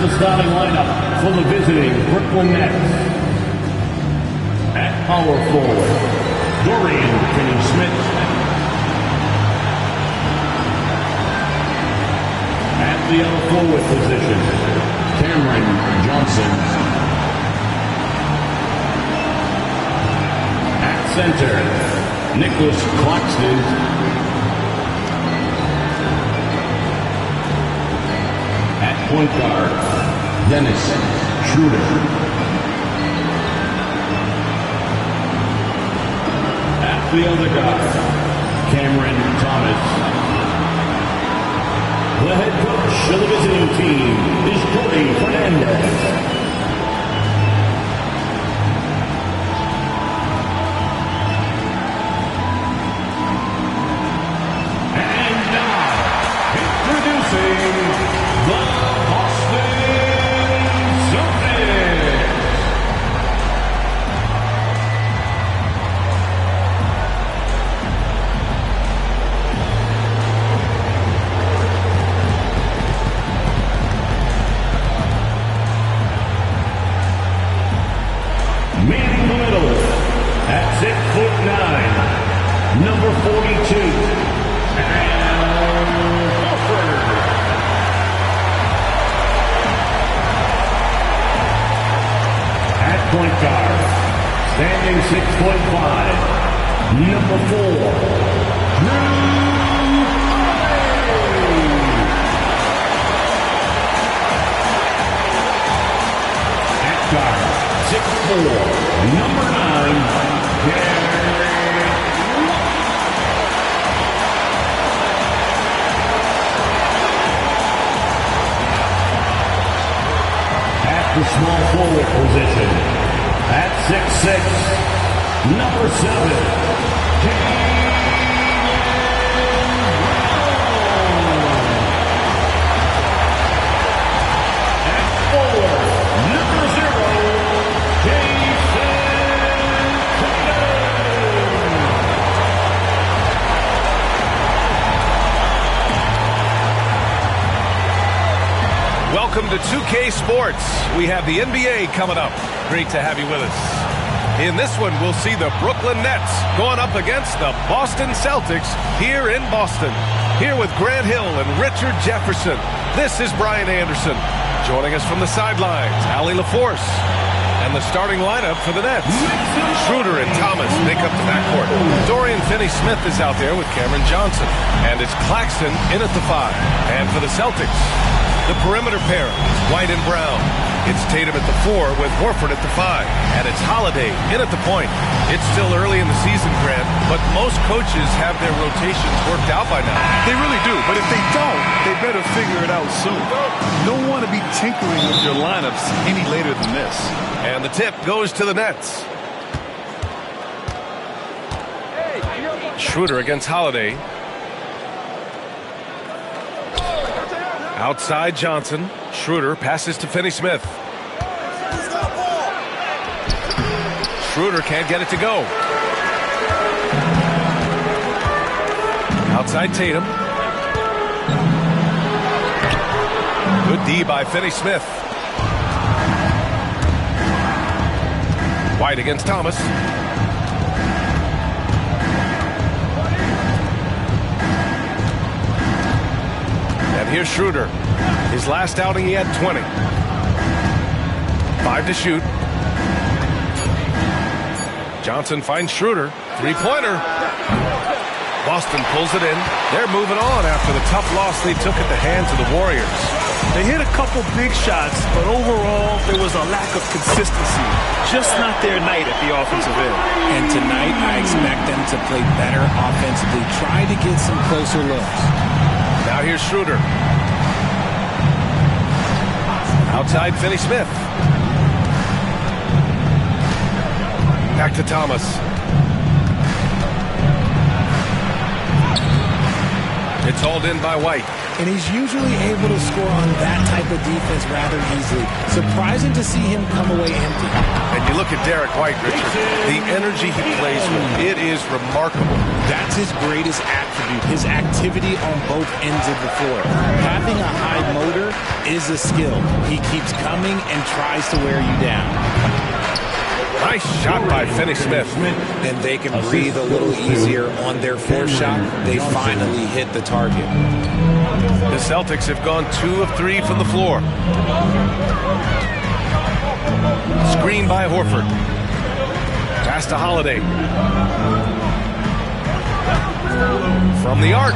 the starting lineup for the visiting Brooklyn Nets. At power forward, Dorian Finney-Smith. At the other forward position, Cameron Johnson. At center, Nicholas Claxton. At point guard, Dennis Schroeder. At the other guard, Cameron Thomas. The head coach of the visiting team is Cody Fernandez. And now, introducing the Boston Celtics. Man in the middle, at 6'9", number 42, Al Horford. At point guard, standing 6'5", number 4, Drew Holiday. At guard, 6'4", number 9, Garrett. At the small forward position, at 6'6", number 7, at forward, number 0, Welcome to 2K Sports. We have the NBA coming up. Great to have you with us. In this one, we'll see the Brooklyn Nets going up against the Boston Celtics here in Boston. Here with Grant Hill and Richard Jefferson, this is Brian Anderson. Joining us from the sidelines, Allie LaForce. And the starting lineup for the Nets. Schroeder and Thomas make up the backcourt. Dorian Finney-Smith is out there with Cameron Johnson. And it's Claxton in at the 5. And for the Celtics, the perimeter pair, White and Brown. It's Tatum at the 4 with Horford at the 5. And it's Holiday in at the point. It's still early in the season, Grant, but most coaches have their rotations worked out by now. They really do, but if they don't, they better figure it out soon. You don't want to be tinkering with your lineups any later than this. And the tip goes to the Nets. Schroeder against Holiday. Outside Johnson. Schroeder passes to Finney-Smith. Schroeder can't get it to go. Outside Tatum. Good D by Finney-Smith. White against Thomas. And here's Schroeder. His last outing, he had 20. 5 to shoot. Johnson finds Schroeder. Three-pointer. Boston pulls it in. They're moving on after the tough loss they took at the hands of the Warriors. They hit a couple big shots, but overall, there was a lack of consistency. Just not their night at the offensive end. And tonight, I expect them to play better offensively. Try to get some closer looks. Now here's Schroeder. Outside Finney-Smith. Back to Thomas. It's hauled in by White. and he's usually able to score on that type of defense rather easily. Surprising to see him come away empty. And you look at Derek White, Richard, the energy he plays with, it is remarkable. That's his greatest attribute, his activity on both ends of the floor. Having a high motor is a skill. He keeps coming and tries to wear you down. Nice shot by Finney-Smith. And they can breathe a little easier on their fourth shot. They finally hit the target. The Celtics have gone 2 of 3 from the floor. Screen by Horford. Pass to Holiday. From the arc.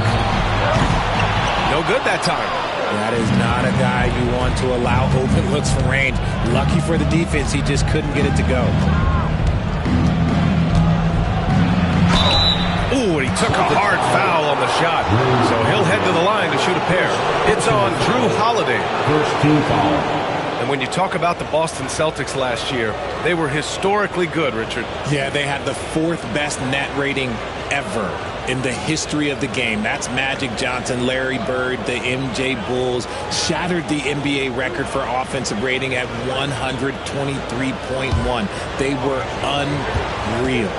No good that time. That is not a guy you want to allow open looks from range. Lucky for the defense, he just couldn't get it to go. Ooh, and he took a hard foul on the shot. So he'll head to the line to shoot a pair. It's on Drew Holiday. First team foul. And when you talk about the Boston Celtics last year, they were historically good, Richard. Yeah, they had the 4th best net rating ever in the history of the game. That's Magic Johnson, Larry Bird, the MJ Bulls, shattered the NBA record for offensive rating at 123.1. They were unreal.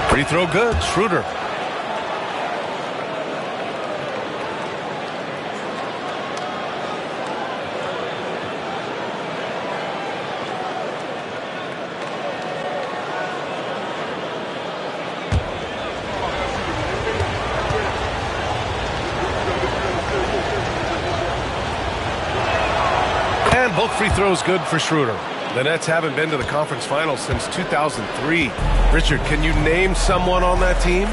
Free throw good, Schroeder. And both free throws good for Schroeder. The Nets haven't been to the conference finals since 2003. Richard, can you name someone on that team?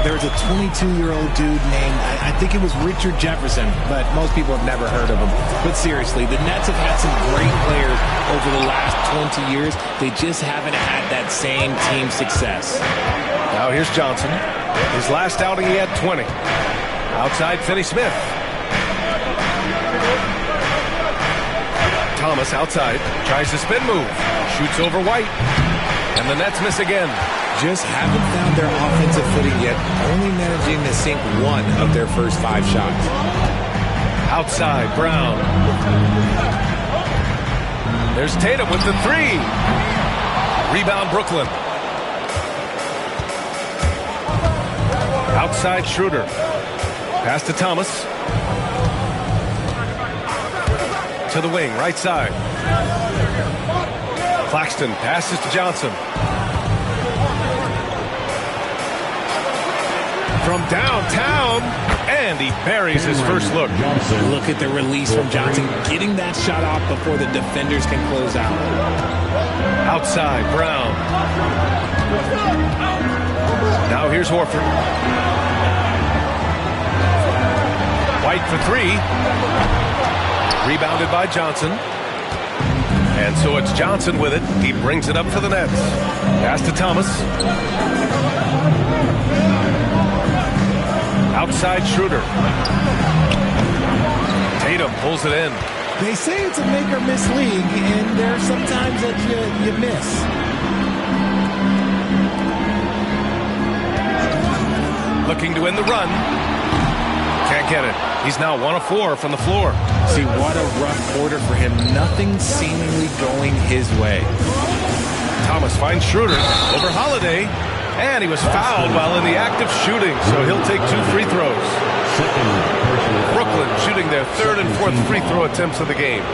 There was a 22-year-old dude named, I think it was Richard Jefferson, but most people have never heard of him. But seriously, the Nets have had some great players over the last 20 years. They just haven't had that same team success. Now here's Johnson. His last outing, he had 20. Outside, Finney-Smith. Thomas outside, tries to spin move, shoots over White, and the Nets miss again. Just haven't found their offensive footing yet, only managing to sink 1 of their first 5 shots. Outside, Brown. There's Tatum with the 3. Rebound, Brooklyn. Outside, Schroeder. Pass to Thomas. To the wing, right side. Claxton passes to Johnson. From downtown, and he buries his first look. Look at the release from Johnson, getting that shot off before the defenders can close out. Outside, Brown. Now here's Horford. White for 3. Rebounded by Johnson. And so it's Johnson with it. He brings it up for the Nets. Pass to Thomas. Outside Schroeder. Tatum pulls it in. They say it's a make or miss league, and there are some times that you miss. Looking to win the run. Can't get it. He's now 1 of 4 from the floor. See, what a rough quarter for him. Nothing seemingly going his way. Thomas finds Schroeder over Holiday, and he was fouled while in the act of shooting, so he'll take 2 free throws. Brooklyn shooting their 3rd and 4th free throw attempts of the game.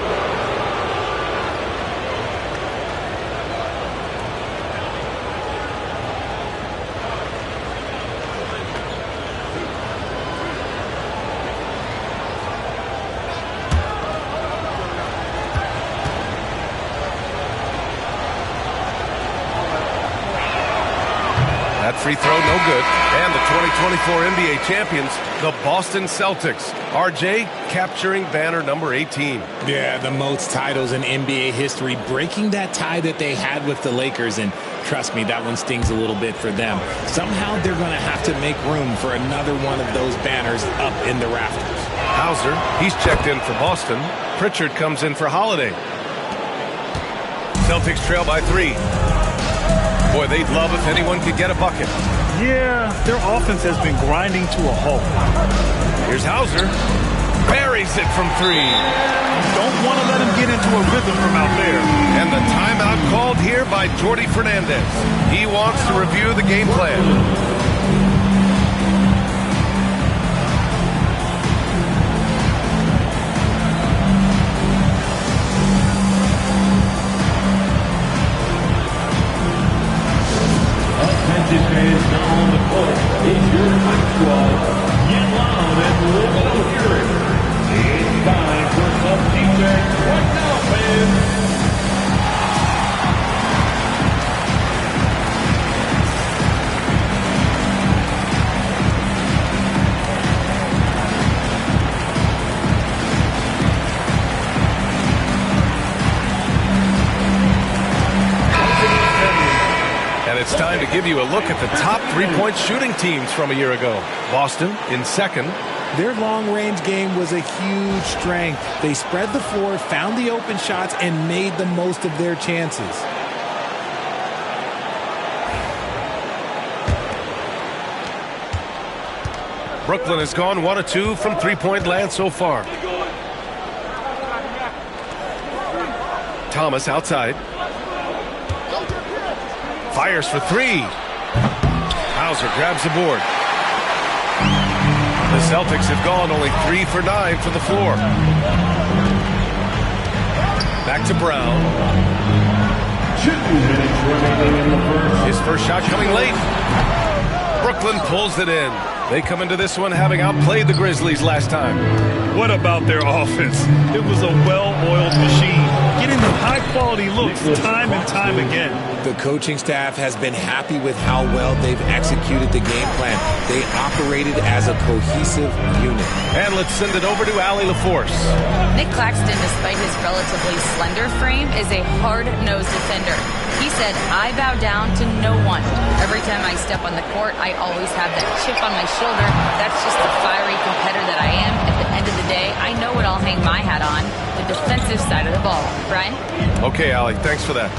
That free throw, no good. And the 2024 NBA champions, the Boston Celtics. RJ capturing banner number 18. Yeah, the most titles in NBA history, breaking that tie that they had with the Lakers. And trust me, that one stings a little bit for them. Somehow they're going to have to make room for another one of those banners up in the rafters. Hauser, he's checked in for Boston. Pritchard comes in for Holiday. Celtics trail by 3. Boy, they'd love if anyone could get a bucket. Yeah, their offense has been grinding to a halt. Here's Hauser. Buries it from three. Don't want to let him get into a rhythm from out there. And the timeout called here by Jordi Fernandez. He wants to review the game plan. Offensive fans now on the court is your high squad. Get loud and live it up here. It's time for some defense. What now, fans? It's time to give you a look at the top three-point shooting teams from a year ago. Boston in second. Their long-range game was a huge strength. They spread the floor, found the open shots, and made the most of their chances. Brooklyn has gone 1 of 2 from three-point land so far. Thomas outside. Fires for three. Hauser grabs the board. The Celtics have gone only 3 for 9 from the floor. Back to Brown. 2 minutes remaining in the first. His first shot coming late. Brooklyn pulls it in. They come into this one having outplayed the Grizzlies last time. What about their offense? It was a well-oiled machine, getting them high-quality looks time and time again. The coaching staff has been happy with how well they've executed the game plan. They operated as a cohesive unit. And let's send it over to Allie LaForce. Nick Claxton, despite his relatively slender frame, is a hard-nosed defender. He said, "I bow down to no one. Every time I step on the court, I always have that chip on my shoulder. That's just the fiery competitor that I am. At the end of the day, I know what I'll hang my hat on, the defensive side of the ball." Brian? Okay, Allie, thanks for that.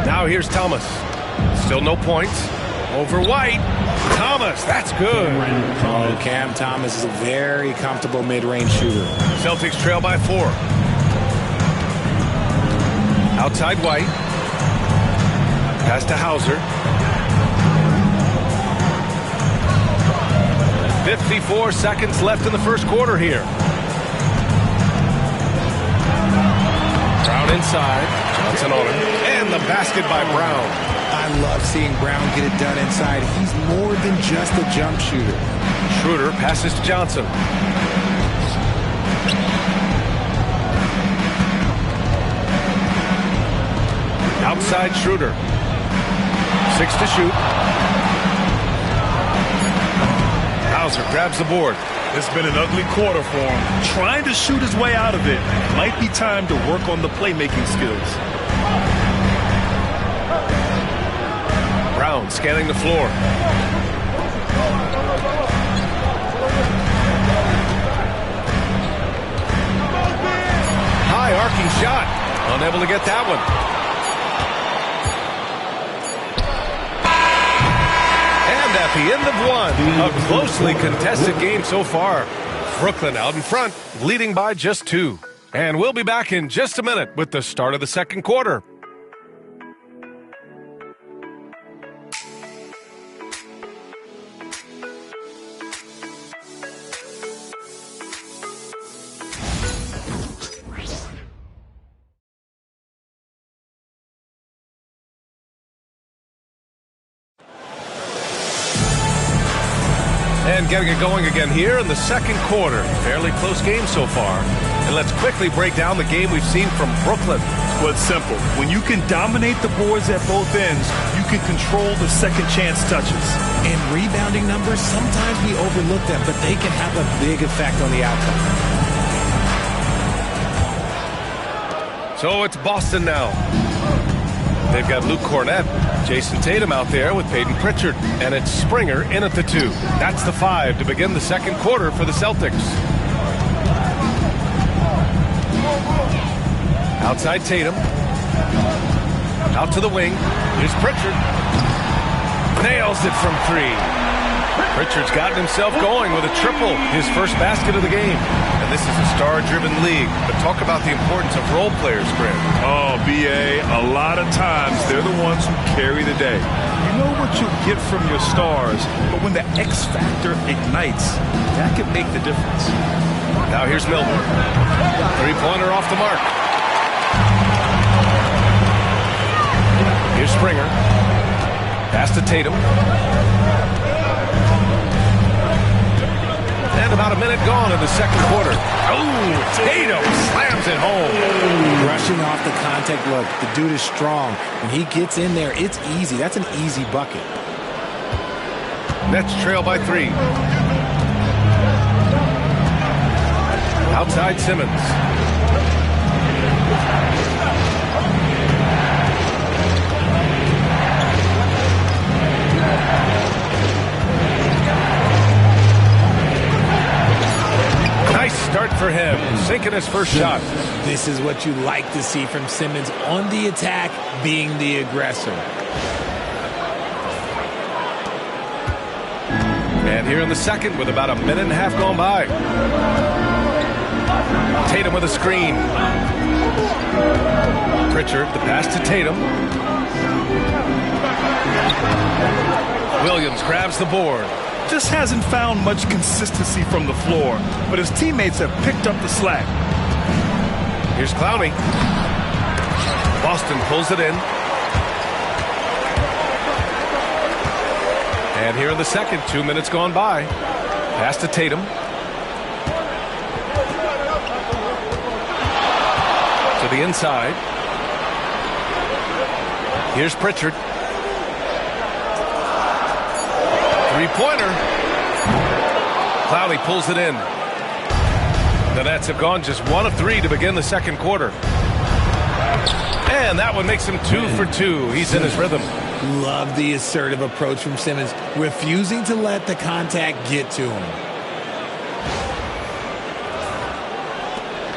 Now here's Thomas. Still no points. Over White. Thomas, that's good. Oh, Cam Thomas is a very comfortable mid-range shooter. Celtics trail by 4. Outside White. Pass to Hauser. 54 seconds left in the first quarter here. Brown inside. Johnson on him. And the basket by Brown. I love seeing Brown get it done inside. He's more than just a jump shooter. Schroeder passes to Johnson. Outside Schroeder. 6 to shoot. Hauser grabs the board. It's been an ugly quarter for him. Trying to shoot his way out of it. Might be time to work on the playmaking skills. Brown scanning the floor. High arcing shot. Unable to get that one. And at the end of one, a closely contested game so far. Brooklyn out in front, leading by just 2. And we'll be back in just a minute with the start of the second quarter. And getting it going again here in the second quarter. Fairly close game so far. And let's quickly break down the game we've seen from Brooklyn. Well, it's simple. When you can dominate the boards at both ends, you can control the second chance touches. And rebounding numbers, sometimes we overlook them, but they can have a big effect on the outcome. So it's Boston now. They've got Luke Cornett, Jason Tatum out there with Peyton Pritchard, and it's Springer in at the 2. That's the 5 to begin the second quarter for the Celtics. Outside Tatum. Out to the wing. Here's Pritchard. Nails nails it from three. Pritchard's gotten himself going with a triple, his first basket of the game. And this is a star-driven league. But talk about the importance of role players, Grant. Oh, B.A., a lot of times they're the ones who carry the day. You know what you get from your stars, but when the X factor ignites, that can make the difference. Now here's Milton. Three-pointer off the mark. Here's Springer. Pass to Tatum. And about a minute gone in the second quarter. Oh, Tatum slams it home. Rushing off the contact. Look, the dude is strong. When he gets in there, it's easy. That's an easy bucket. Nets trail by 3. Outside Simmons. Nice start for him, sinking his first shot. This is what you like to see from Simmons on the attack, being the aggressor. And here in the second with about a minute and a half gone by. Tatum with a screen. Pritchard, the pass to Tatum. Williams grabs the board. Just hasn't found much consistency from the floor, but his teammates have picked up the slack. Here's Clowney. Boston pulls it in. And here in the second, 2 minutes gone by. Pass to Tatum. To the inside. Here's Pritchard. Three-pointer. Clowney pulls it in. The Nets have gone just 1 of 3 to begin the second quarter. And that one makes him 2 for 2. He's in his rhythm. Love the assertive approach from Simmons, refusing to let the contact get to him.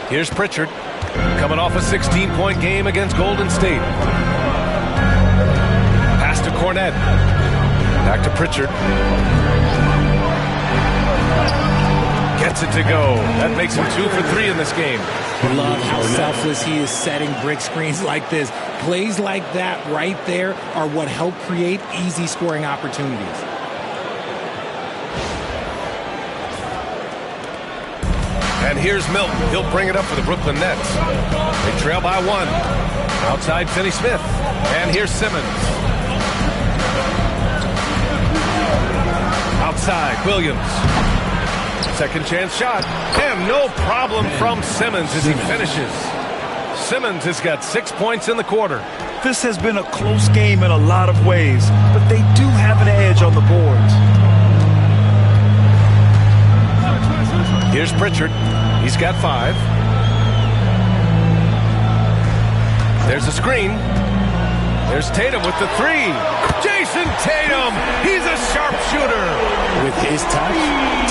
Here's Pritchard, coming off a 16-point game against Golden State. Pass to Cornette. Back to Pritchard. Gets it to go. That makes him 2 for 3 in this game. Love how selfless he is setting brick screens like this. Plays like that right there are what help create easy scoring opportunities. And here's Milton. He'll bring it up for the Brooklyn Nets. They trail by 1. Outside Finney-Smith. And here's Simmons. Outside Williams. Second chance shot. And no problem from Simmons as he finishes. Simmons has got 6 points in the quarter. This has been a close game in a lot of ways, but they do have an edge on the boards. Here's Pritchard. He's got 5. There's a screen. There's Tatum with the 3. Jason Tatum! He's a sharpshooter! With his touch,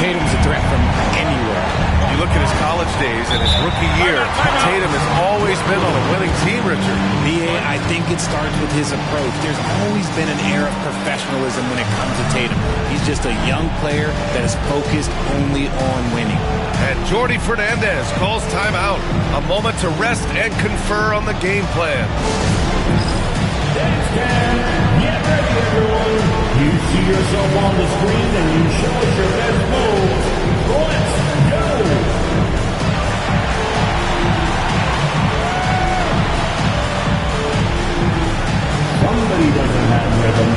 Tatum's a threat from anywhere. You look at his college days and his rookie year, Tatum has always been on a winning team, Richard. B.A., I think it starts with his approach. There's always been an air of professionalism when it comes to Tatum. He's just a young player that is focused only on winning. And Jordi Fernandez calls timeout. A moment to rest and confer on the game plan. That's 10. Get ready, everyone. You see yourself on the screen and you show us your best moves. Let's go. Somebody doesn't have rhythm.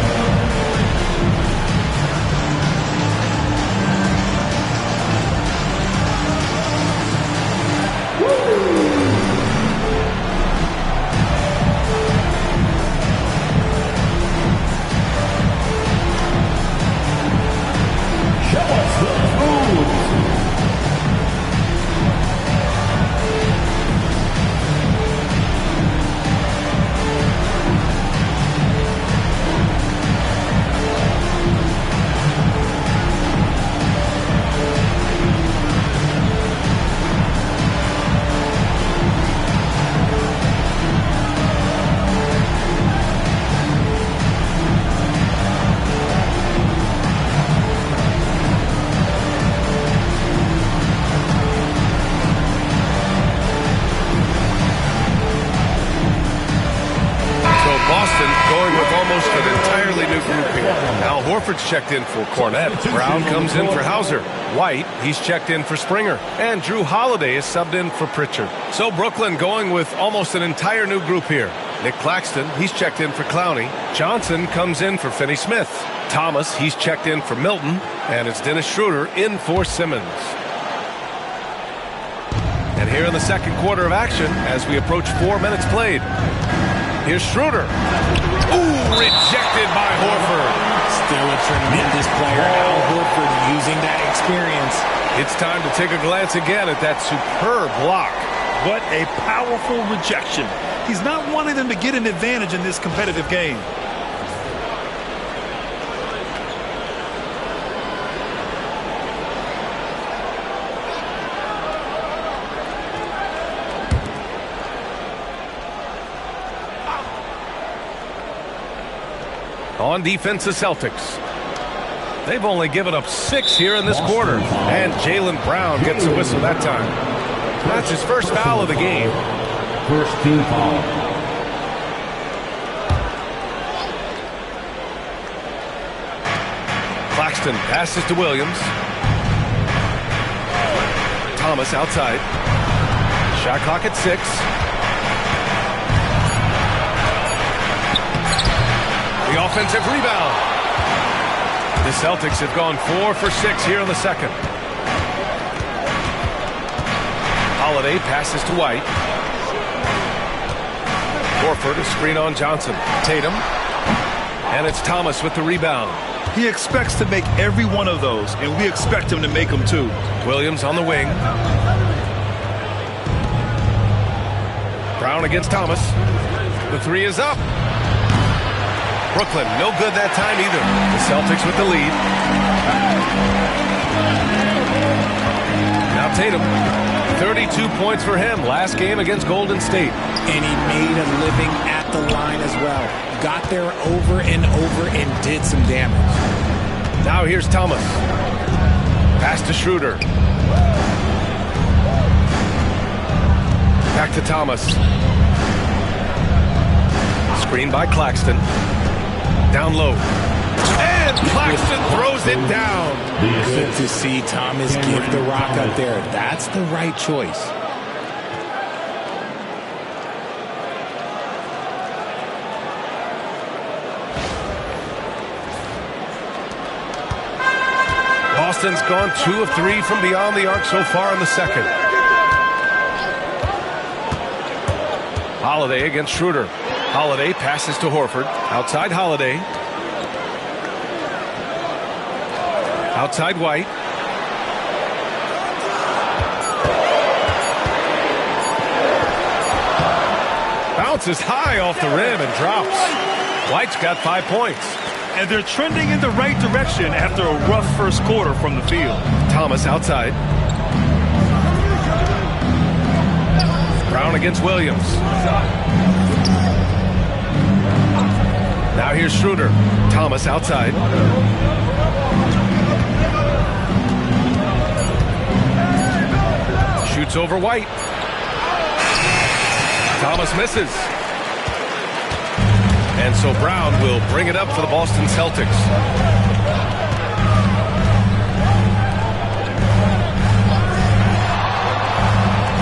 Horford's checked in for Cornette. Brown comes in for Hauser. White, he's checked in for Springer. And Drew Holiday is subbed in for Pritchard. So Brooklyn going with almost an entire new group here. Nick Claxton, he's checked in for Clowney. Johnson comes in for Finney-Smith. Thomas, he's checked in for Milton. And it's Dennis Schroeder in for Simmons. And here in the second quarter of action, as we approach 4 minutes played, here's Schroeder. Ooh, rejected by Horford. Still a tremendous player. Al Horford using that experience. It's time to take a glance again at that superb block. What a powerful rejection. He's not wanting them to get an advantage in this competitive game. On defense, the Celtics. They've only given up 6 here in this quarter. And Jaylen Brown gets a whistle that time. That's his first foul of the game. First team foul. Claxton passes to Williams. Thomas outside. Shot clock at 6. The offensive rebound. The Celtics have gone 4 for 6 here in the second. Holiday passes to White. Horford, a screen on Johnson. Tatum. And it's Thomas with the rebound. He expects to make every one of those, and we expect him to make them too. Williams on the wing. Brown against Thomas. The 3 is up. Brooklyn, no good that time either. The Celtics with the lead. Now Tatum, 32 points for him last game against Golden State. And he made a living at the line as well. Got there over and over and did some damage. Now here's Thomas. Pass to Schroeder. Back to Thomas. Screen by Claxton. Down low. And Claxton throws it down. Good to see Thomas give the rock up there. That's the right choice. Boston's gone 2 of 3 from beyond the arc so far in the second. Holiday against Schroeder. Holiday passes to Horford. Outside Holiday. Outside White. Bounces high off the rim and drops. White's got 5 points. And they're trending in the right direction after a rough first quarter from the field. Thomas outside. Brown against Williams. Now here's Schroeder. Thomas outside. Shoots over White. Thomas misses. And so Brown will bring it up for the Boston Celtics.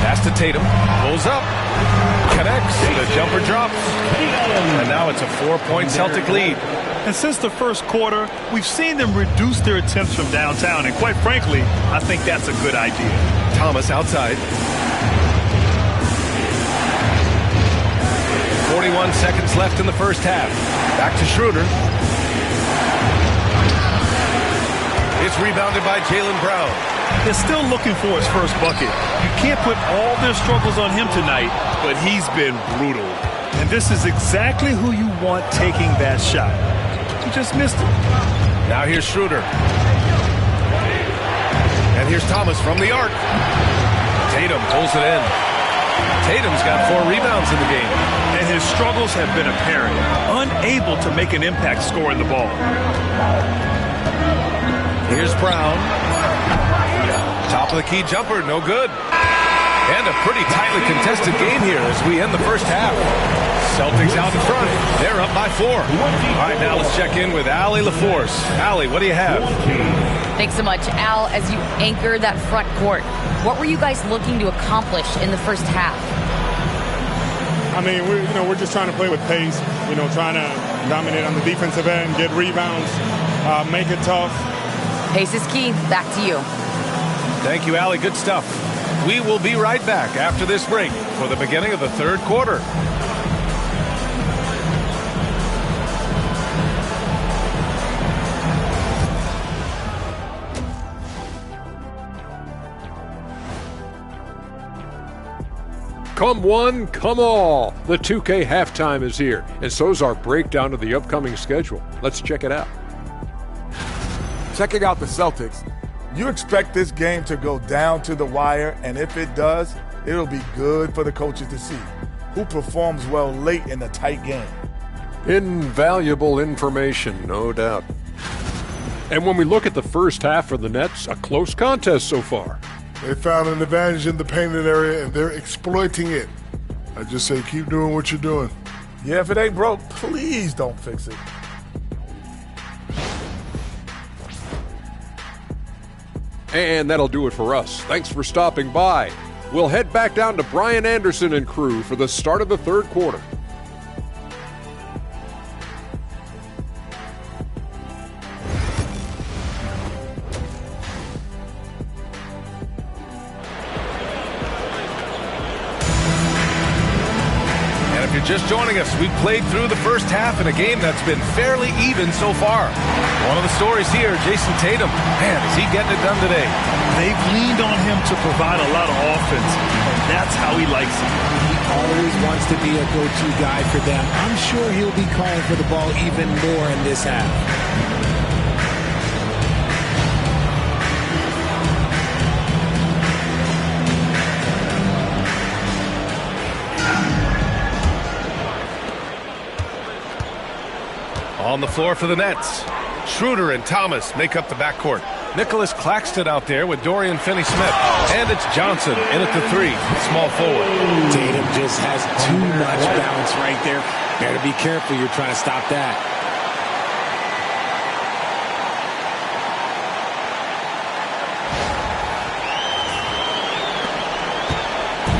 Pass to Tatum. Pulls up. Connects. The jumper drops. And now it's a 4-point Celtic lead. And since the first quarter, we've seen them reduce their attempts from downtown. And quite frankly, I think that's a good idea. Thomas outside. 41 seconds left in the first half. Back to Schroeder. It's rebounded by Jaylen Brown. They're still looking for his first bucket. You can't put all their struggles on him tonight, but he's been brutal. And this is exactly who you want taking that shot. He just missed it. Now here's Schroeder. And here's Thomas from the arc. Tatum pulls it in. Tatum's got 4 rebounds in the game. And his struggles have been apparent. Unable to make an impact scoring the ball. Here's Brown. Top of the key jumper, no good. And a pretty tightly contested game here as we end the first half. Celtics out in front. They're up by 4. All right, now let's check in with Allie LaForce. Allie, what do you have? Thanks so much, Al. As you anchor that front court, what were you guys looking to accomplish in the first half? I mean, we're just trying to play with pace, trying to dominate on the defensive end, get rebounds, make it tough. Pace is key. Back to you. Thank you, Allie. Good stuff. We will be right back after this break for the beginning of the third quarter. Come one, come all. The 2K halftime is here, and so's our breakdown of the upcoming schedule. Let's check it out. Checking out the Celtics, you expect this game to go down to the wire, and if it does, it'll be good for the coaches to see who performs well late in a tight game. Invaluable information, no doubt. And when we look at the first half for the Nets, a close contest so far. They found an advantage in the painted area, and they're exploiting it. I just say keep doing what you're doing. Yeah, if it ain't broke, please don't fix it. And that'll do it for us. Thanks for stopping by. We'll head back down to Brian Anderson and crew for the start of the third quarter. Just joining us, we've played through the first half in a game that's been fairly even so far. One of the stories here, Jason Tatum. Man, is he getting it done today? They've leaned on him to provide a lot of offense, and that's how he likes it. He always wants to be a go-to guy for them. I'm sure he'll be calling for the ball even more in this half. On the floor for the Nets, Schroeder and Thomas make up the backcourt. Nicholas Claxton out there with Dorian Finney-Smith. And it's Johnson in at the 3, small forward. Tatum just has too much bounce right there. Better be careful, you're trying to stop that.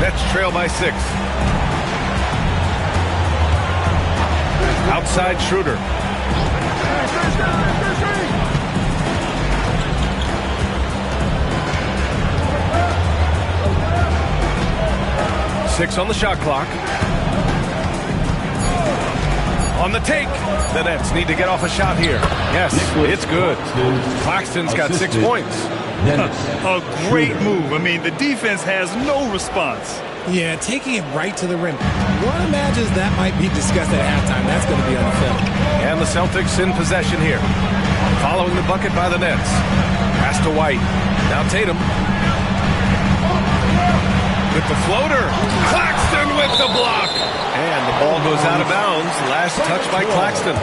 Nets trail by 6. Outside Schroeder. Six on the shot clock. On the take. The Nets need to get off a shot here. Yes, it's good. Claxton's got 6 points. A great move. I mean, the defense has no response. Yeah, taking it right to the rim. One imagines that might be discussed at halftime. That's going to be on the film. And the Celtics in possession here. Following the bucket by the Nets. Pass to White. Now Tatum. With the floater. Claxton with the block. And the ball goes out of bounds. Last touch by Claxton.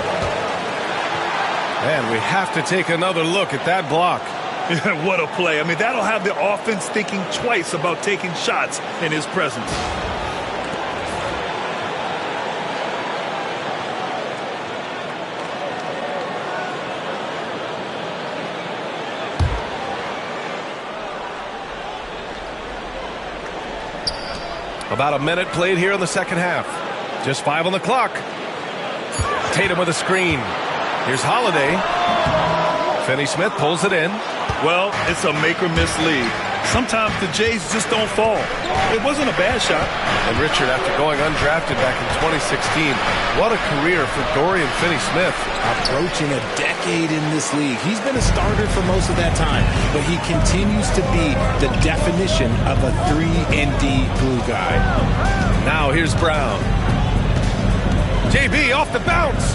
And we have to take another look at that block. What a play. I mean, that'll have the offense thinking twice about taking shots in his presence. About a minute played here in the second half. Just 5 on the clock. Tatum with a screen. Here's Holiday. Finney-Smith pulls it in. Well, it's a make-or-miss league. Sometimes the Jays just don't fall. It wasn't a bad shot. And Richard, after going undrafted back in 2016, what a career for Dorian Finney-Smith. Approaching a decade in this league. He's been a starter for most of that time, but he continues to be the definition of a 3-and-D glue guy. Now here's Brown. JB off the bounce.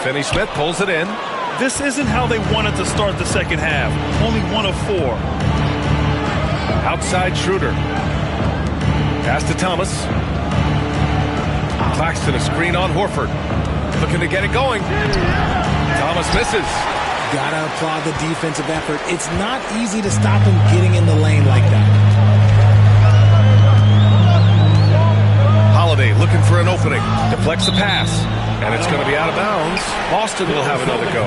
Finney-Smith pulls it in. This isn't how they wanted to start the second half. Only 1 of 4. Outside Schroeder. Pass to Thomas. Claxton a screen on Horford. Looking to get it going. Thomas misses. Gotta applaud the defensive effort. It's not easy to stop him getting in the lane like that. looking for an opening. Deflects the pass, and it's going to be out of bounds. Boston will have another go.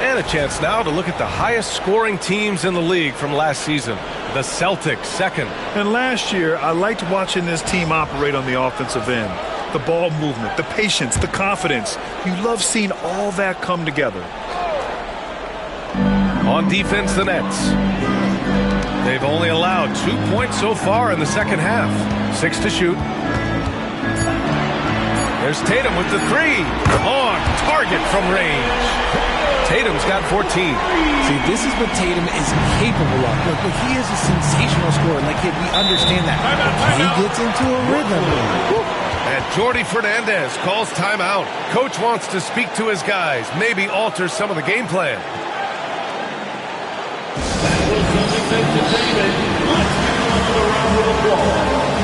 And a chance now to look at the highest scoring teams in the league from last season. The Celtics, second. And last year, I liked watching this team operate on the offensive end. The ball movement, the patience, the confidence. You love seeing all that come together. On defense, the Nets. They've only allowed 2 points so far in the second half. 6 to shoot. There's Tatum with the 3. On target from range. Tatum's got 14. See, this is what Tatum is capable of. Look, he is a sensational scorer. Like, we understand that. He gets into a rhythm. And Jordi Fernandez calls timeout. Coach wants to speak to his guys, maybe alter some of the game plan. That was Celtics entertainment. Let's get another round of applause.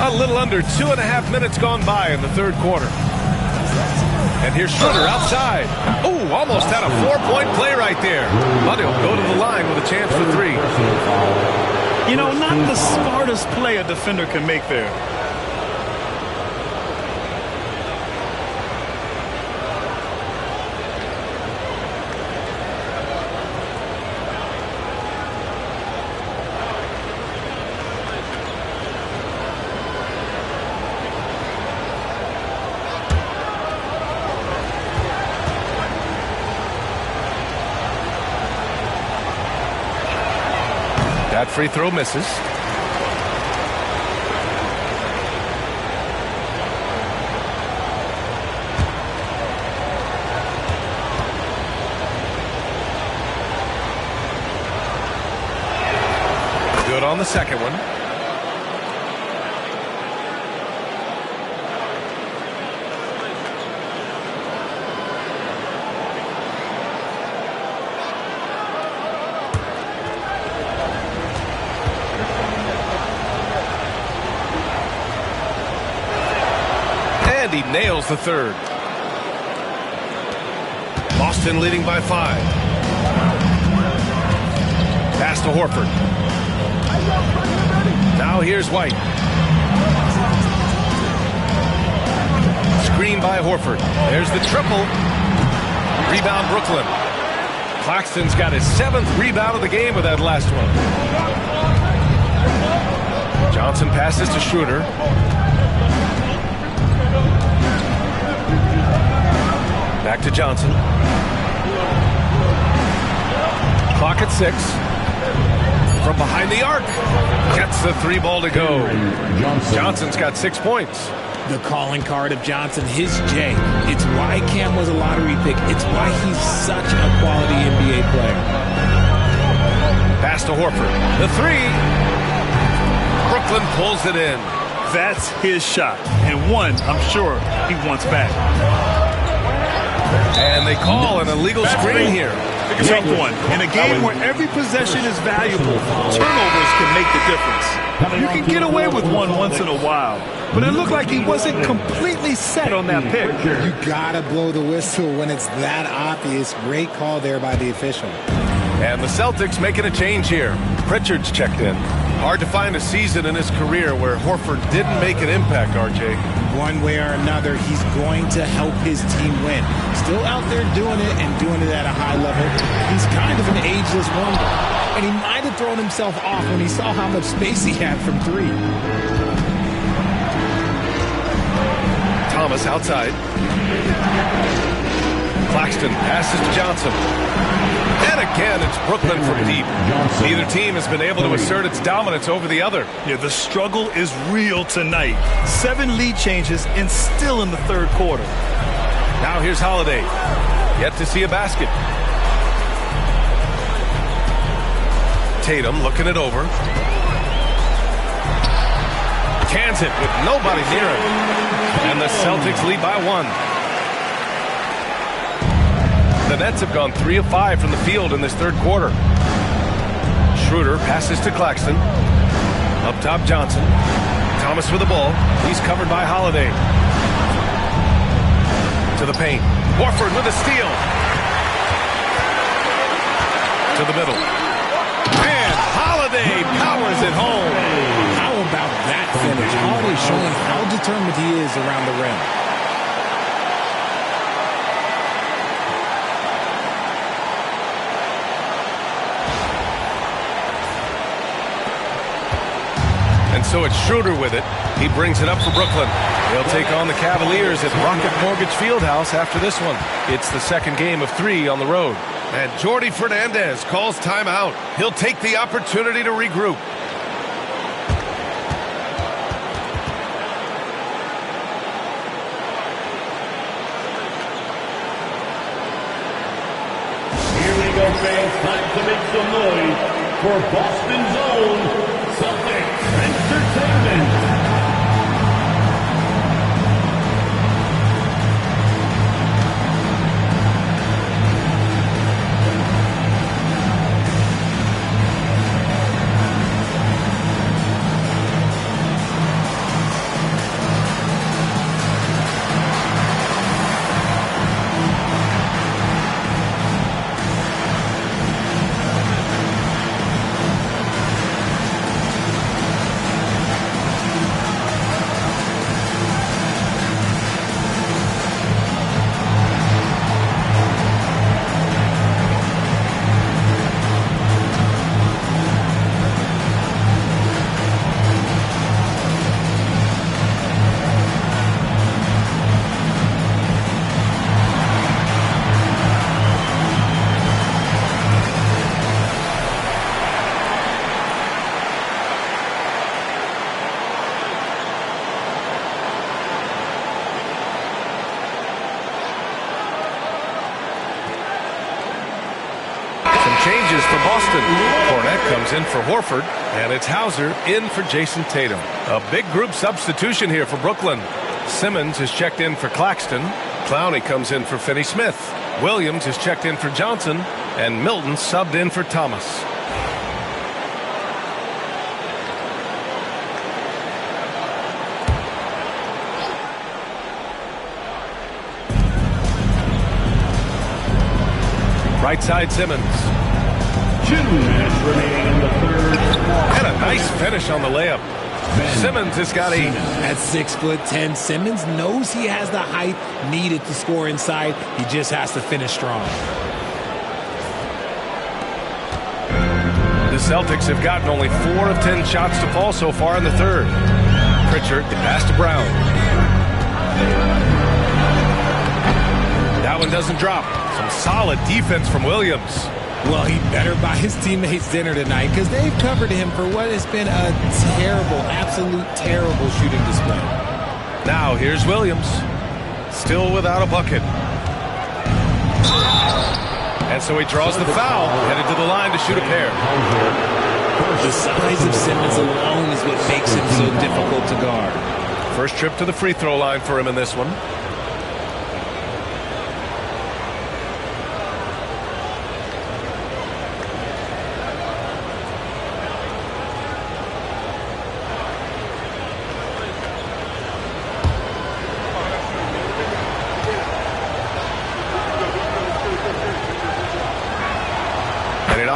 A little under 2.5 minutes gone by in the third quarter. And here's Schroeder outside. Oh, almost had a 4-point play right there. But he'll go to the line with a chance for 3. You know, not the smartest play a defender can make there. That free throw misses. Good on the second one. He nails the third. Boston leading by 5. Pass to Horford. Now here's White. Screen by Horford. There's the triple. Rebound Brooklyn. Claxton's got his 7th rebound of the game with that last one. Johnson passes to Schroeder. Back to Johnson. Clock at 6. From behind the arc. Gets the 3 ball to go. Johnson's got 6 points. The calling card of Johnson, his J. It's why Cam was a lottery pick. It's why he's such a quality NBA player. Pass to Horford. The 3. Brooklyn pulls it in. That's his shot. And one, I'm sure, he wants back. And they call an illegal screen here. Tough one. In a game where every possession is valuable, turnovers can make the difference. You can get away with one once in a while, but it looked like he wasn't completely set on that pick. You gotta blow the whistle when it's that obvious. Great call there by the official. And the Celtics making a change here. Pritchard's checked in. Hard to find a season in his career where Horford didn't make an impact, RJ. One way or another, he's going to help his team win. Still out there doing it and doing it at a high level. He's kind of an ageless wonder. And he might have thrown himself off when he saw how much space he had from three. Thomas outside. Claxton passes to Johnson. And again, it's Brooklyn from deep. Neither team has been able to assert its dominance over the other. Yeah, the struggle is real tonight. 7 lead changes and still in the third quarter. Now here's Holiday. Yet to see a basket. Tatum looking it over. Cans it with nobody near him. And the Celtics lead by 1. The Nets have gone 3 of 5 from the field in this third quarter. Schroeder passes to Claxton. Up top, Johnson. Thomas with the ball. He's covered by Holiday. To the paint. Horford with a steal. To the middle. And Holiday powers it home. How about that finish? Holiday showing how determined he is around the rim. And so it's Schroeder with it. He brings it up for Brooklyn. They'll take on the Cavaliers at Rocket Mortgage Fieldhouse after this one. It's the second game of 3 on the road. And Jordi Fernandez calls timeout. He'll take the opportunity to regroup. Here we go, fans. Time to make some noise for Boston's own Celtics Entertainment. Changes for Boston. Cornette comes in for Horford, and it's Hauser in for Jason Tatum. A big group substitution here for Brooklyn. Simmons is checked in for Claxton. Clowney comes in for Finney-Smith. Williams is checked in for Johnson, and Milton subbed in for Thomas. Right side Simmons. 2 minutes remaining in the third. And a nice finish on the layup. Simmons has got 8. At 6'10", Simmons knows he has the height needed to score inside. He just has to finish strong. The Celtics have gotten only 4 of 10 shots to fall so far in the third. Pritchard pass to Brown. That one doesn't drop. Some solid defense from Williams. Well, he better buy his teammates dinner tonight because they've covered him for what has been a terrible, absolute terrible shooting display. Now here's Williams. Still without a bucket. And so he draws the foul, headed to the line to shoot a pair. The size of Simmons alone is what makes him so difficult to guard. First trip to the free throw line for him in this one.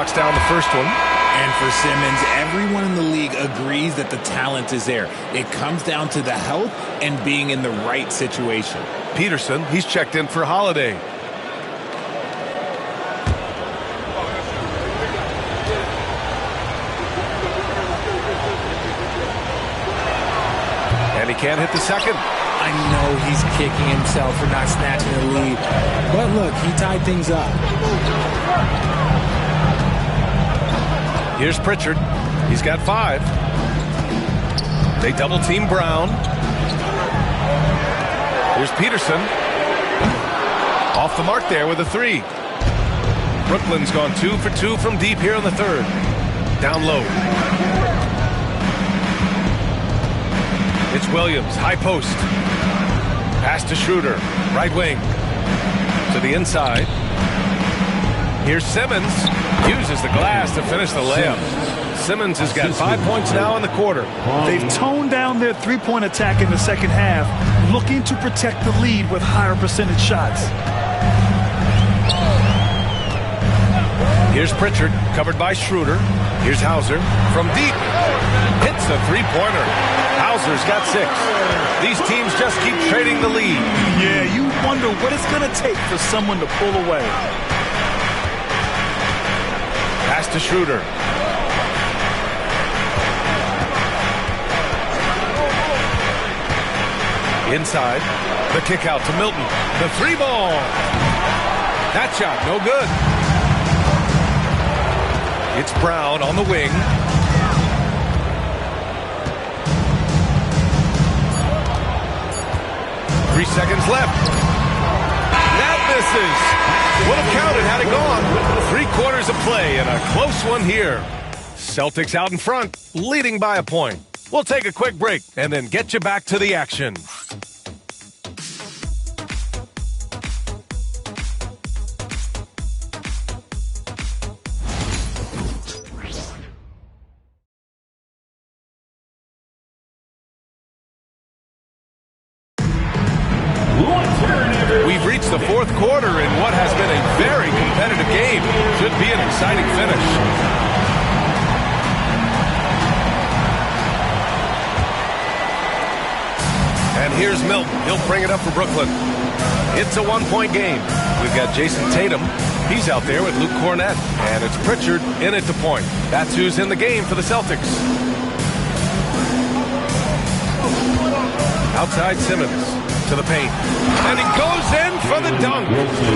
knocks down the first one. And for Simmons, everyone in the league agrees that the talent is there. It comes down to the health and being in the right situation. Peterson, he's checked in for Holiday. And he can't hit the second. I know he's kicking himself for not snatching the lead. But look, he tied things up. Here's Pritchard. He's got 5. They double team Brown. Here's Peterson. Off the mark there with a 3. Brooklyn's gone 2 for 2 from deep here in the third. Down low. It's Williams, high post. Pass to Schroeder, right wing. To the inside. Here's Simmons. Uses the glass to finish the layup. Simmons has got 5 points now in the quarter. They've toned down their three-point attack in the second half, looking to protect the lead with higher percentage shots. Here's Pritchard, covered by Schroeder. Here's Hauser from deep. Hits the three-pointer. Hauser's got 6. These teams just keep trading the lead. Yeah, you wonder what it's going to take for someone to pull away. Pass to Schroeder. Inside. The kick out to Milton. The 3-ball. That shot, no good. It's Brown on the wing. Three seconds left. That misses. Would have counted had it gone. 3/4 of play and a close one here. Celtics out in front, leading by a point. We'll take a quick break and then get you back to the action. We've reached the fourth quarter in what has been a very competitive game. Should be an exciting finish. And here's Milton. He'll bring it up for Brooklyn. It's a 1-point game. We've got Jason Tatum. He's out there with Luke Cornett. And it's Pritchard in at the point. That's who's in the game for the Celtics. Outside Simmons. To the paint. And he goes in for the dunk.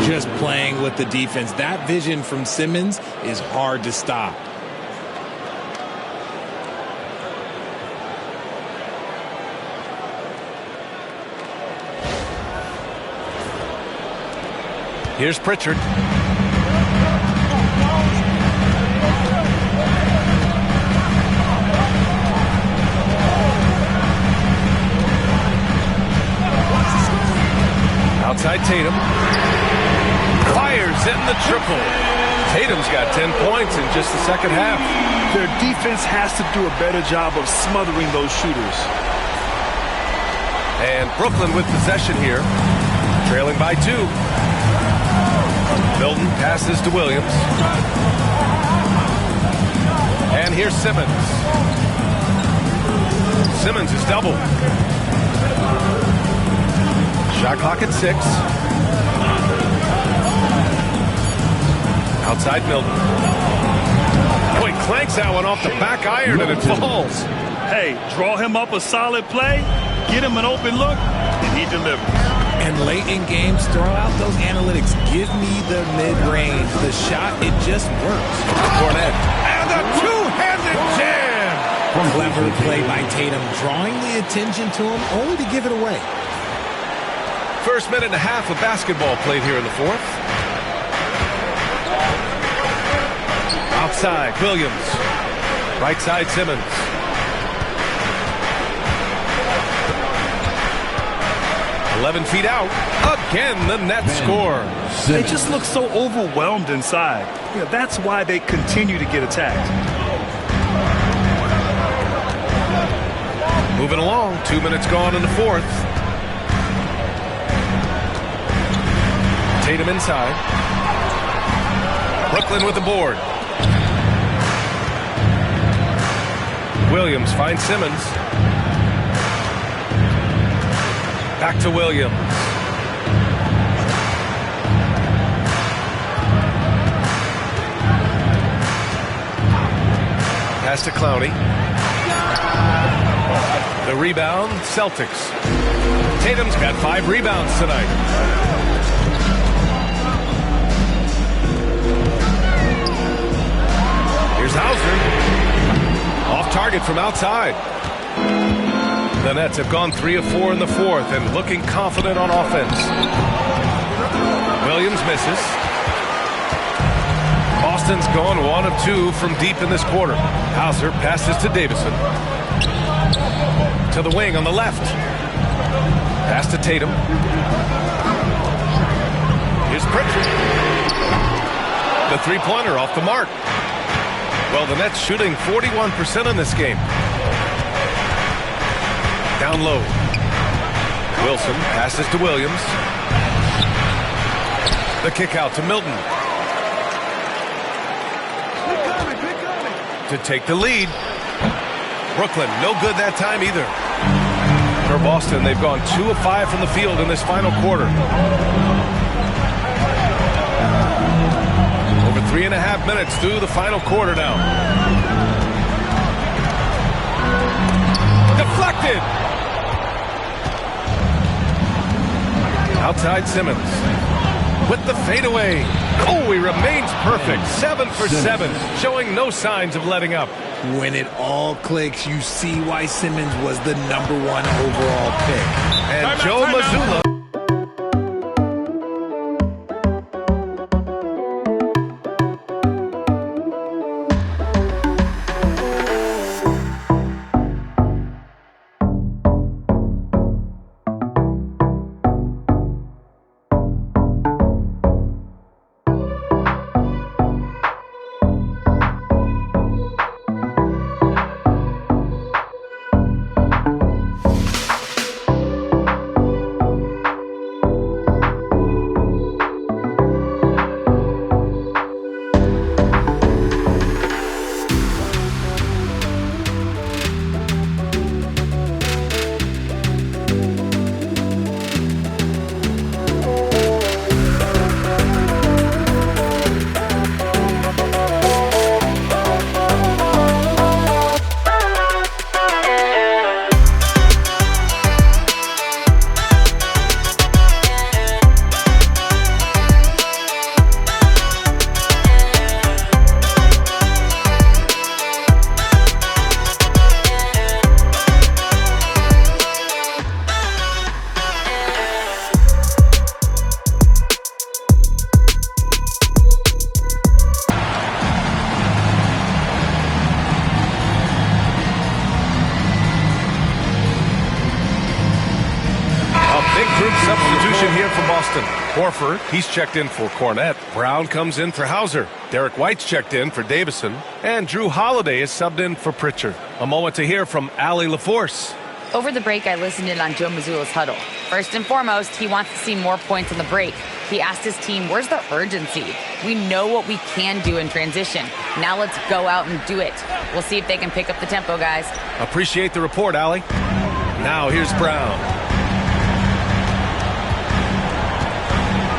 Just playing with the defense. That vision from Simmons is hard to stop. Here's Pritchard. Outside Tatum. Fires in the triple. Tatum's got 10 points in just the second half. Their defense has to do a better job of smothering those shooters. And Brooklyn with possession here. Trailing by 2. Milton passes to Williams. And here's Simmons. Simmons is doubled. Shot clock at 6. Outside Milton. Oh, he clanks that one off the back iron and it falls. Hey, draw him up a solid play, get him an open look, and he delivers. And late in games, throw out those analytics. Give me the mid-range. The shot, it just works. Cornett. And the two-handed jam. Clever play by Tatum, drawing the attention to him, only to give it away. First minute and a half of basketball played here in the fourth. Outside, Williams. Right side, Simmons. "11 feet out." Again, the net score. They just look so overwhelmed inside. Yeah, that's why they continue to get attacked. Moving along, 2 minutes gone in the fourth. Tatum inside. Brooklyn with the board. Williams finds Simmons. Back to Williams. Pass to Clowney. The rebound, Celtics. Tatum's got 5 rebounds tonight. Here's Hauser. Off target from outside. The Nets have gone 3 of 4 in the fourth and looking confident on offense. Williams misses. Boston's gone 1 of 2 from deep in this quarter. Hauser passes to Davison. To the wing on the left. Pass to Tatum. Here's Pritchard. The three-pointer off the mark. Well, the Nets shooting 41% in this game. Down low. Wilson passes to Williams. The kick out to Milton. To take the lead. Brooklyn, no good that time either. For Boston, they've gone 2 of 5 from the field in this final quarter. Over 3.5 minutes through the final quarter now. Deflected. Outside Simmons. With the fadeaway. Oh, he remains perfect. 7 for 7, showing no signs of letting up. When it all clicks, you see why Simmons was the #1 overall pick. And Joe Mazzulla. Substitution here for Boston. Horford, he's checked in for Cornette. Brown comes in for Hauser. Derek White's checked in for Davison. And Drew Holiday is subbed in for Pritchard. A moment to hear from Allie LaForce. Over the break, I listened in on Joe Mazzulla's huddle. First and foremost, he wants to see more points on the break. He asked his team, where's the urgency? We know what we can do in transition. Now let's go out and do it. We'll see if they can pick up the tempo, guys. Appreciate the report, Allie. Now here's Brown.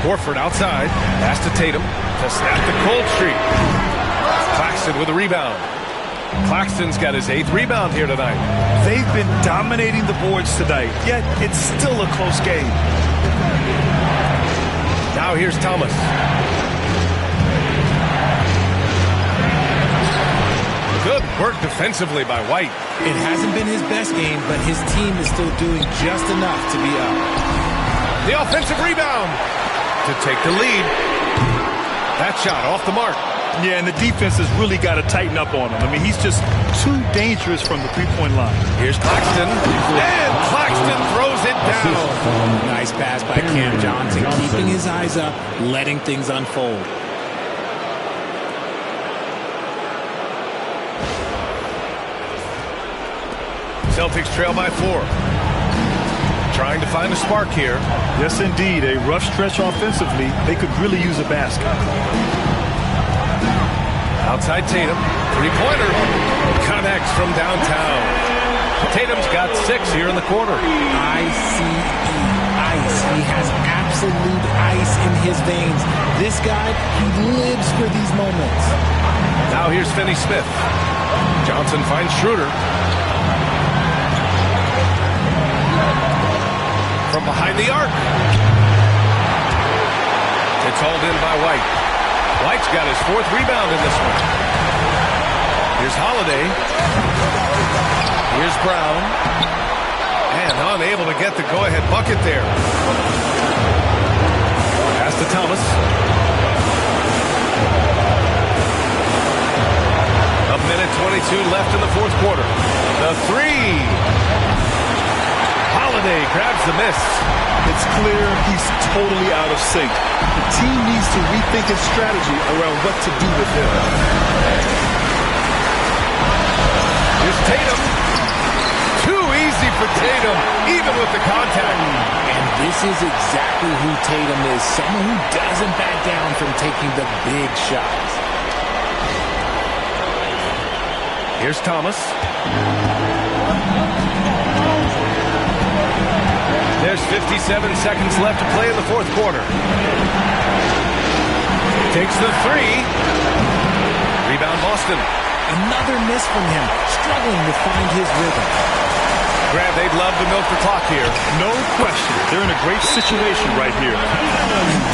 Horford outside. Pass to Tatum to snap the cold streak. Claxton with a rebound. Claxton's got his 8th rebound here tonight. They've been dominating the boards tonight, yet it's still a close game. Now here's Thomas. Good work defensively by White. It hasn't been his best game, but his team is still doing just enough to be up. The offensive rebound to take the lead. That shot off the mark. Yeah, and the defense has really got to tighten up on him. I mean, he's just too dangerous from the three-point line. Here's Claxton. And Claxton throws it down. Nice pass by Cam Johnson, keeping his eyes up, letting things unfold. Celtics trail by 4. Trying to find a spark here. Yes, indeed. A rough stretch offensively. They could really use a basket. Outside Tatum. Three-pointer. Connects from downtown. Tatum's got 6 here in the quarter. ICE. Ice. He has absolute ice in his veins. This guy, he lives for these moments. Now here's Finney-Smith. Johnson finds Schroeder. From behind the arc. It's hauled in by White. White's got his 4th rebound in this one. Here's Holiday. Here's Brown. And unable to get the go-ahead bucket there. Pass to Thomas. A minute 22 left in the 4th quarter. The 3. Holiday grabs the miss. It's clear he's totally out of sync. The team needs to rethink his strategy around what to do with him. Here's Tatum. Too easy for Tatum, even with the contact. And this is exactly who Tatum is. Someone who doesn't back down from taking the big shots. Here's Thomas. There's 57 seconds left to play in the 4th quarter. Takes the 3. Rebound Boston. Another miss from him, struggling to find his rhythm. Grant, they'd love to milk the clock here. No question. They're in a great situation right here.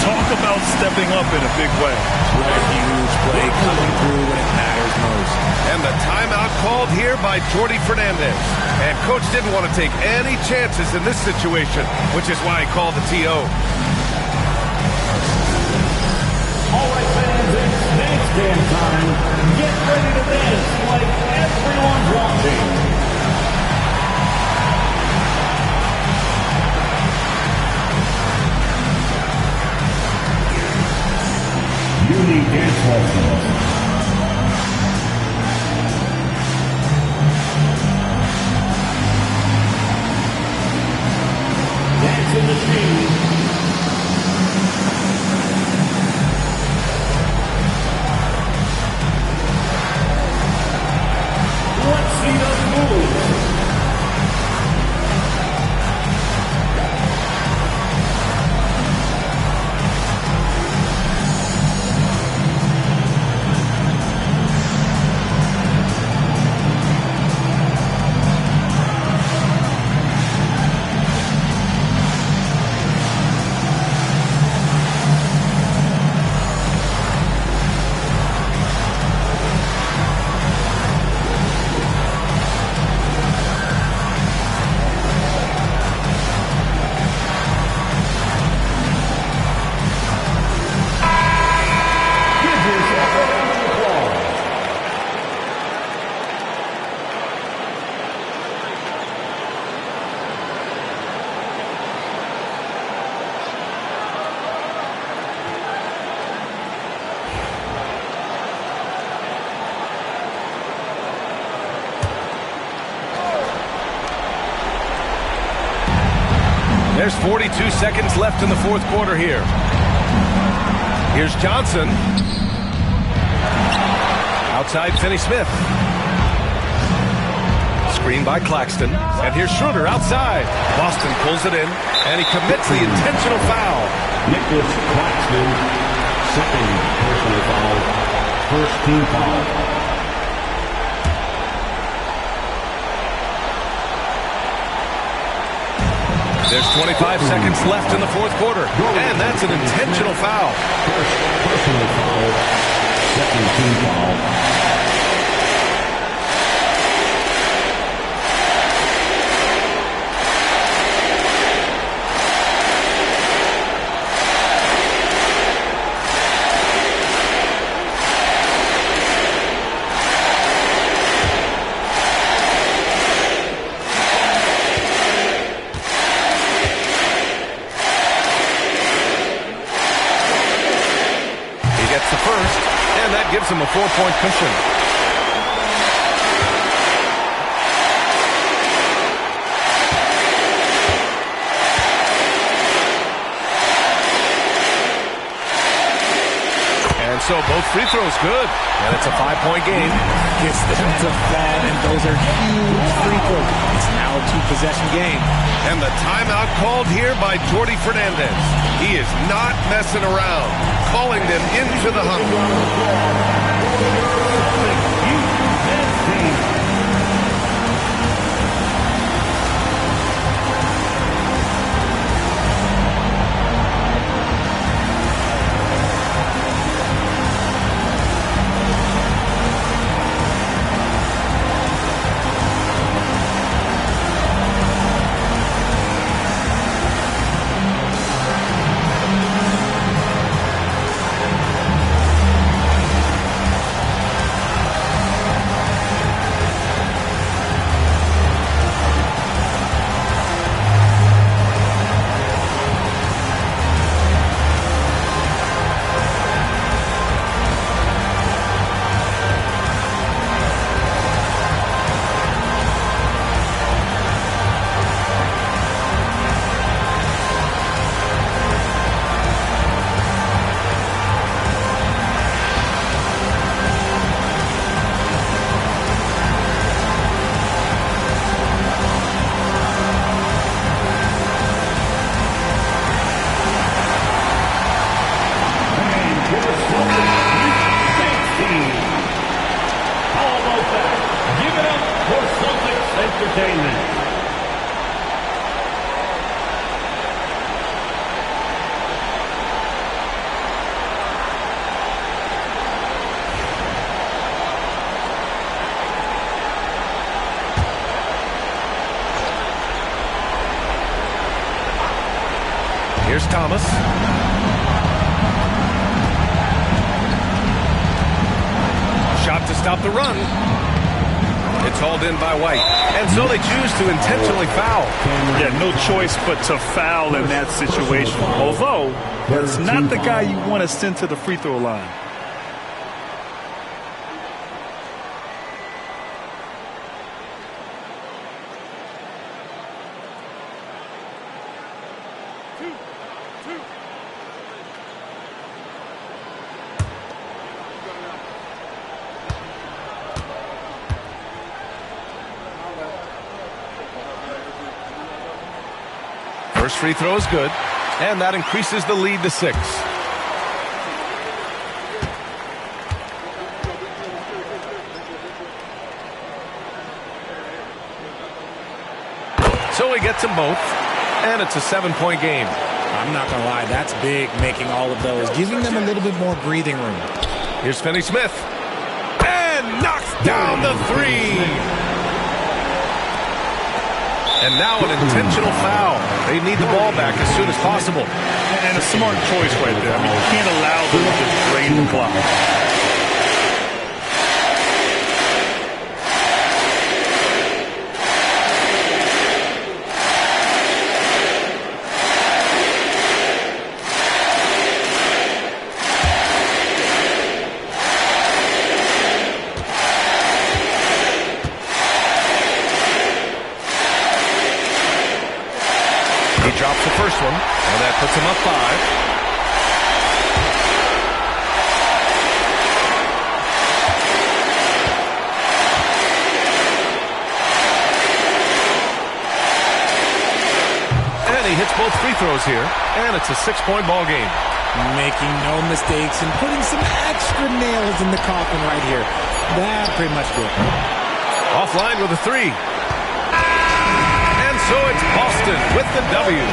Talk about stepping up in a big way. What a huge play coming through when it matters most. And the timeout called here by Jordi Fernandez. And coach didn't want to take any chances in this situation, which is why he called the TO. All right, fans, it's dance time. Get ready to dance like everyone's watching. Uni Dance Lessons. Dancing Machine. Let's see those moves. There's 42 seconds left in the 4th quarter here. Here's Johnson. Outside Finney-Smith. Screen by Claxton. And here's Schroeder outside. Boston pulls it in, and he commits the intentional foul. Nicholas Claxton, 2nd personal foul, 1st team foul. There's 25 seconds left in the 4th quarter, and that's an intentional foul. First personal foul, 2nd team foul. Gives him a 4-point cushion. And so Both free throws good. And it's a 5-point game. Gets them to fall, and those are huge free throws. It's now a 2-possession game. And the timeout called here by Jordi Fernandez. He is not messing around, calling them into the huddle. Here's Thomas. Shot to stop the run. It's hauled in by White. And so they choose to intentionally foul. Yeah, no choice but to foul in that situation. Although, that's not the guy you want to send to the free throw line. First free throw is good, and that increases the lead to 6. So he gets them both, and it's a 7-point game. I'm not going to lie, that's big, making all of those, giving them a little bit more breathing room. Here's Finney-Smith, and knocks down the 3. And now an intentional foul. They need the ball back as soon as possible. And a smart choice right there. I mean, you can't allow them to just drain the clock. Drops the first one, and that puts him up 5. And he hits both free throws here, and it's a 6-point ball game. Making no mistakes and putting some extra nails in the coffin right here. That pretty much did it. Offline with a 3. So it's Boston with the W.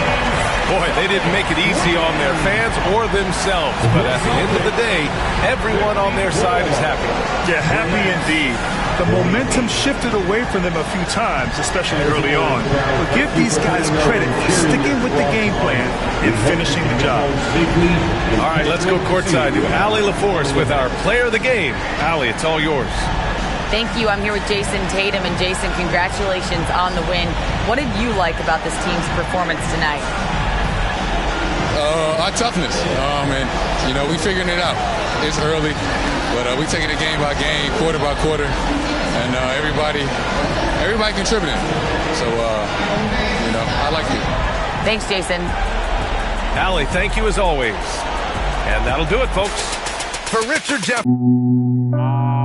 Boy, they didn't make it easy on their fans or themselves. But at the end of the day, everyone on their side is happy. Yeah, happy indeed. The momentum shifted away from them a few times, especially early on. But give these guys credit for sticking with the game plan and finishing the job. All right, let's go courtside to Allie LaForce with our player of the game. Allie, it's all yours. Thank you. I'm here with Jason Tatum. And Jason, congratulations on the win. What did you like about this team's performance tonight? Our toughness. And, we figuring it out. It's early, but we taking it game by game, quarter by quarter, and everybody contributing. So, I like it. Thanks, Jason. Allie, thank you as always. And that'll do it, folks. for Richard Jefferson.